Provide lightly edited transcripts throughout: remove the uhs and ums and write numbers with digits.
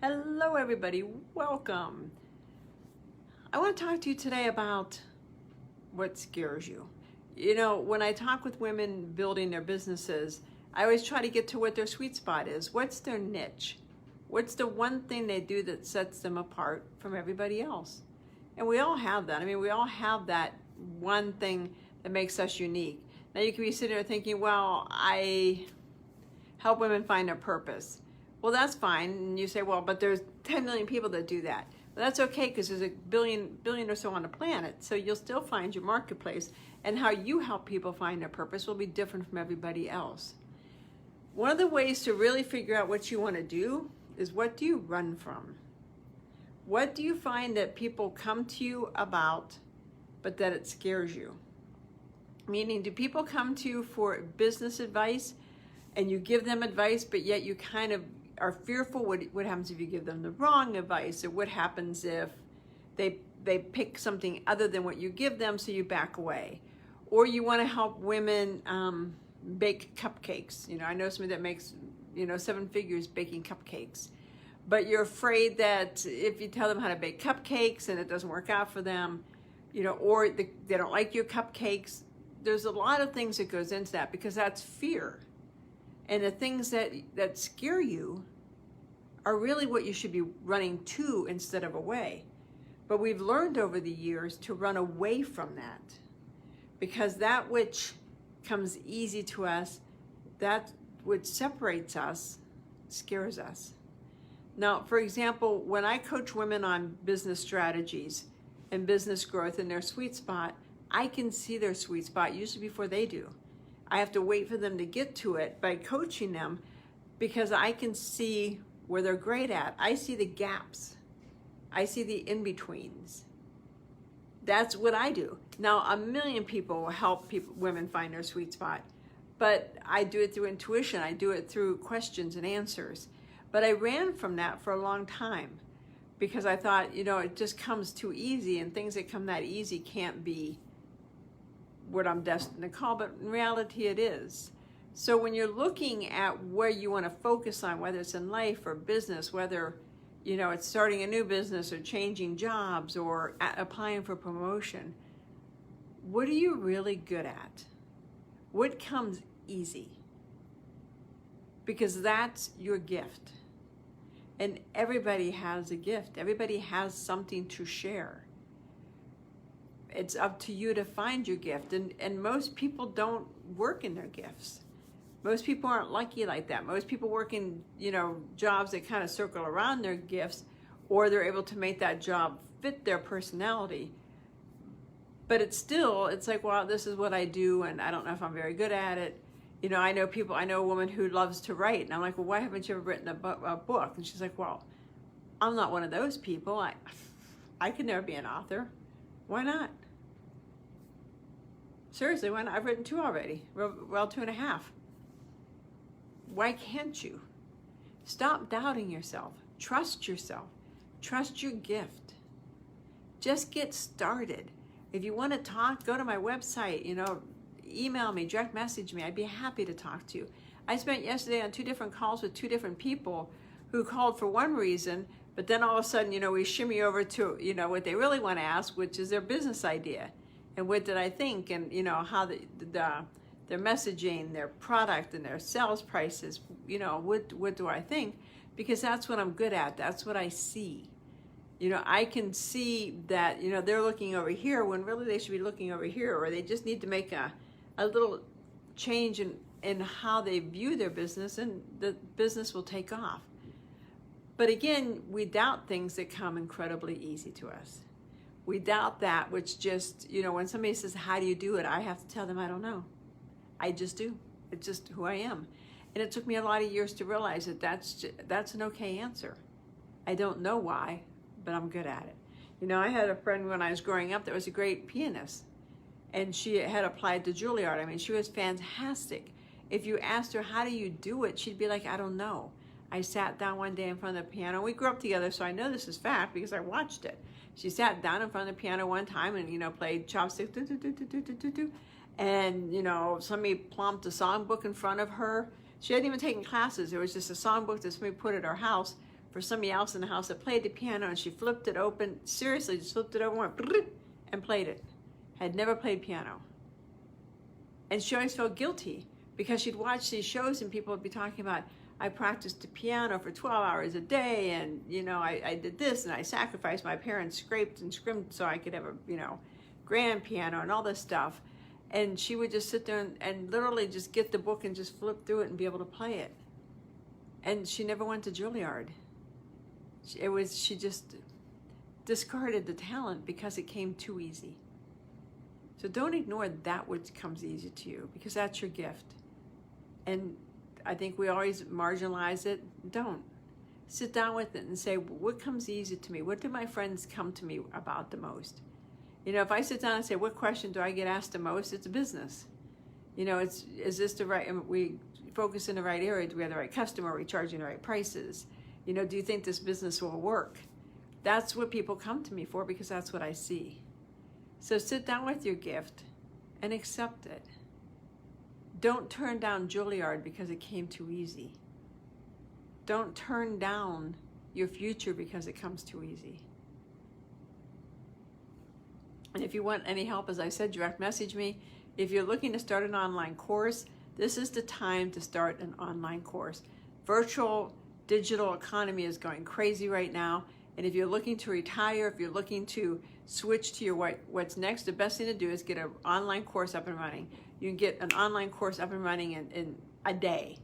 Hello everybody, welcome. I want to talk to you today about what scares you. You know, when I talk with women building their businesses, I always try to get to what their sweet spot is. What's their niche? What's the one thing they do that sets them apart from everybody else? And we all have that. I mean, we all have that one thing that makes us unique. Now you can be sitting there thinking, well, I help women find their purpose. Well, that's fine. And you say, well, but there's 10 million people that do that. Well, that's okay because there's a billion or so on the planet. So you'll still find your marketplace, and how you help people find their purpose will be different from everybody else. One of the ways to really figure out what you want to do is, what do you run from? What do you find that people come to you about, but that it scares you? Meaning, do people come to you for business advice and you give them advice, but yet you kind of are fearful what happens if you give them the wrong advice, or what happens if they pick something other than what you give them, so you back away? Or you want to help women bake cupcakes. You know, I know somebody that makes, 7 figures baking cupcakes, but you're afraid that if you tell them how to bake cupcakes and it doesn't work out for them, or they don't like your cupcakes. There's a lot of things that goes into that, because that's fear. And the things that scare you are really what you should be running to instead of away. But we've learned over the years to run away from that, because that which comes easy to us, that which separates us, scares us. Now, for example, when I coach women on business strategies and business growth in their sweet spot, I can see their sweet spot usually before they do. I have to wait for them to get to it by coaching them, because I can see where they're great at. I see the gaps. I see the in-betweens. That's what I do. Now, a million people will help women find their sweet spot, but I do it through intuition. I do it through questions and answers. But I ran from that for a long time, because I thought, it just comes too easy, and things that come that easy can't be what I'm destined to call, but in reality it is. So when you're looking at where you want to focus on, whether it's in life or business, whether it's starting a new business or changing jobs or applying for promotion, what are you really good at? What comes easy? Because that's your gift. And everybody has a gift. Everybody has something to share. It's up to you to find your gift. And most people don't work in their gifts. Most people aren't lucky like that. Most people work in, jobs that kind of circle around their gifts, or they're able to make that job fit their personality. But it's like, well, this is what I do, and I don't know if I'm very good at it. I know a woman who loves to write, and I'm like, well, why haven't you ever written a book? And she's like, well, I'm not one of those people. I could never be an author. Why not? Seriously, why not? I've written 2 already. Well, 2.5. Why can't you? Stop doubting yourself. Trust yourself. Trust your gift. Just get started. If you want to talk, go to my website, email me, direct message me. I'd be happy to talk to you. I spent yesterday on 2 different calls with 2 different people who called for one reason, but then all of a sudden, we shimmy over to, what they really want to ask, which is their business idea. And what did I think? And, how their messaging, their product, and their sales prices, what do I think? Because that's what I'm good at. That's what I see. I can see that, they're looking over here when really they should be looking over here, or they just need to make a little change in how they view their business, and the business will take off. But again, we doubt things that come incredibly easy to us. We doubt that which just, when somebody says, how do you do it? I have to tell them, I don't know. I just do. It's just who I am. And it took me a lot of years to realize that that's an okay answer. I don't know why, but I'm good at it. I had a friend when I was growing up that was a great pianist, and she had applied to Juilliard. I mean, she was fantastic. If you asked her, how do you do it? She'd be like, I don't know. I sat down one day in front of the piano. We grew up together, so I know this is fact because I watched it. She sat down in front of the piano one time and, played chopsticks, and, somebody plumped a songbook in front of her. She hadn't even taken classes. It was just a songbook that somebody put at her house for somebody else in the house that played the piano, and she flipped it open, seriously, just flipped it over, went, and played it. Had never played piano. And she always felt guilty because she'd watch these shows and people would be talking about, I practiced the piano for 12 hours a day, and I did this, and I sacrificed. My parents scraped and scrimped so I could have a grand piano and all this stuff. And she would just sit there and literally just get the book and just flip through it and be able to play it. And she never went to Juilliard. She just discarded the talent because it came too easy. So don't ignore that which comes easy to you, because that's your gift. And I think we always marginalize it. Don't. Sit down with it and say, what comes easy to me? What do my friends come to me about the most? If I sit down and say, what question do I get asked the most? It's a business. Is this the right, we focus in the right area? Do we have the right customer? Are we charging the right prices? Do you think this business will work? That's what people come to me for, because that's what I see. So sit down with your gift and accept it. Don't turn down Juilliard because it came too easy. Don't turn down your future because it comes too easy. And if you want any help, as I said, direct message me. If you're looking to start an online course, this is the time to start an online course. Virtual digital economy is going crazy right now. And if you're looking to retire, if you're looking to switch to your what's next, the best thing to do is get an online course up and running. You can get an online course up and running in a day.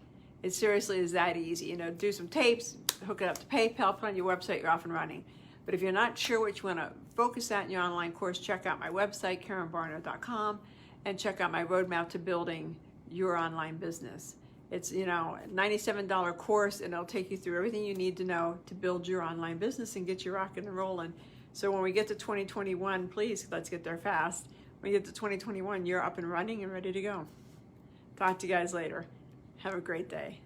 It seriously is that easy. Do some tapes, hook it up to PayPal, put on your website, you're off and running. But if you're not sure what you want to focus at in your online course, check out my website, KarenBarno.com, and check out my roadmap to building your online business. It's a $97 course, and it'll take you through everything you need to know to build your online business and get you rocking and rolling. So when we get to 2021, please, let's get there fast. When we get to 2021, you're up and running and ready to go. Talk to you guys later. Have a great day.